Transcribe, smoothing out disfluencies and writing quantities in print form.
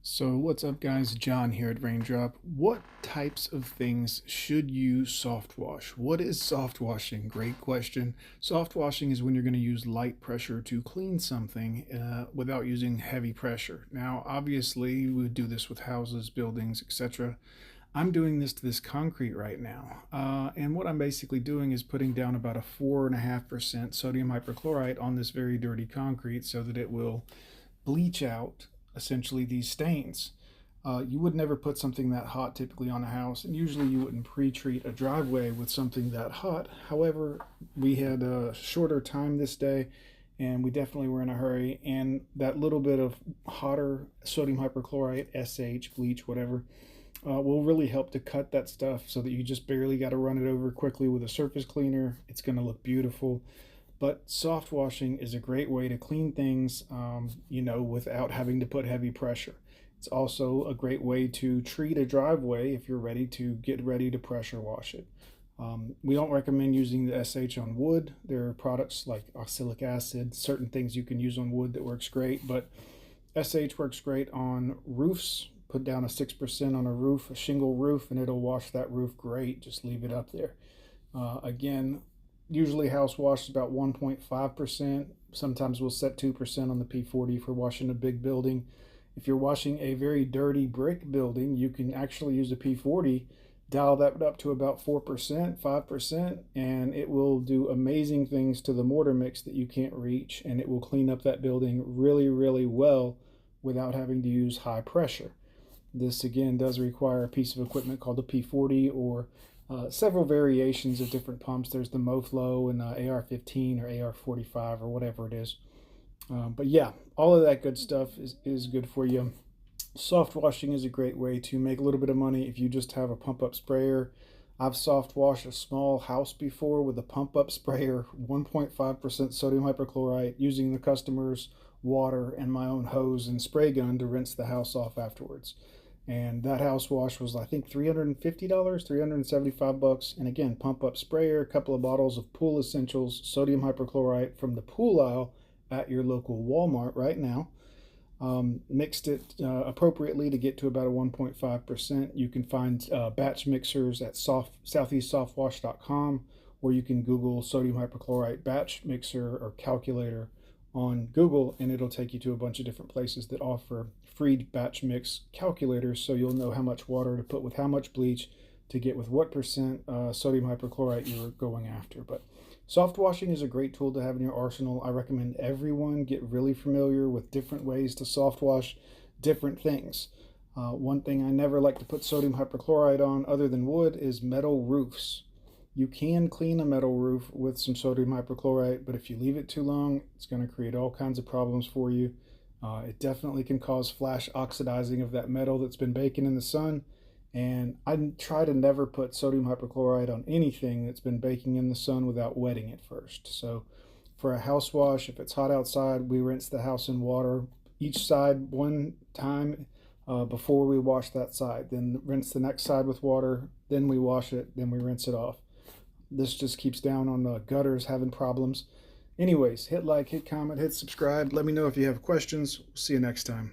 So what's up guys, John here at Raindrop. What types of things should you soft wash? What is soft washing? Great question. Soft washing is when you're going to use light pressure to clean something without using heavy pressure. Now obviously we would do this with houses, buildings, etc. I'm doing this to this concrete right now. And what I'm basically doing is putting down about a 4.5% sodium hypochlorite on this very dirty concrete so that it will bleach out essentially these stains. You would never put something that hot typically on a house, and usually you wouldn't pre-treat a driveway with something that hot. However, we had a shorter time this day, and we definitely were in a hurry, and that little bit of hotter sodium hypochlorite, SH, bleach, whatever, will really help to cut that stuff so that you just barely got to run it over quickly with a surface cleaner. It's going to look beautiful. But soft washing is a great way to clean things, without having to put heavy pressure. It's also a great way to treat a driveway if you're ready to get ready to pressure wash it. We don't recommend using the SH on wood. There are products like oxalic acid, certain things you can use on wood that works great, but SH works great on roofs. Put down a 6% on a roof, a shingle roof, and it'll wash that roof great. Just leave it up there. Again, usually house wash is about 1.5%. Sometimes we'll set 2% on the P40 for washing a big building. If you're washing a very dirty brick building, you can actually use a P40, dial that up to about 4%, 5%, and it will do amazing things to the mortar mix that you can't reach, and it will clean up that building really, really well without having to use high pressure. This again does require a piece of equipment called a P40 or several variations of different pumps. There's the MoFlow and AR15 or AR45 or whatever it is. But yeah, all of that good stuff is good for you. Soft washing is a great way to make a little bit of money if you just have a pump up sprayer. I've soft washed a small house before with a pump up sprayer, 1.5% sodium hypochlorite, using the customer's water and my own hose and spray gun to rinse the house off afterwards. And that house wash was, I think, $350, $375. And again, pump up sprayer, a couple of bottles of Pool Essentials sodium hypochlorite from the pool aisle at your local Walmart right now. Mixed it appropriately to get to about a 1.5%. You can find batch mixers at southeastsoftwash.com, or you can Google sodium hypochlorite batch mixer or calculator on Google, and it'll take you to a bunch of different places that offer free batch mix calculators, so you'll know how much water to put with how much bleach to get with what percent sodium hypochlorite you're going after. But soft washing is a great tool to have in your arsenal. I recommend everyone get really familiar with different ways to soft wash different things. One thing I never like to put sodium hypochlorite on other than wood is metal roofs. You can clean a metal roof with some sodium hypochlorite, but if you leave it too long, it's going to create all kinds of problems for you. It definitely can cause flash oxidizing of that metal that's been baking in the sun. And I try to never put sodium hypochlorite on anything that's been baking in the sun without wetting it first. So for a house wash, if it's hot outside, we rinse the house in water each side one time before we wash that side. Then rinse the next side with water, then we wash it, then we rinse it off. This just keeps down on the gutters having problems. Anyways, hit like, hit comment, hit subscribe. Let me know if you have questions. See you next time.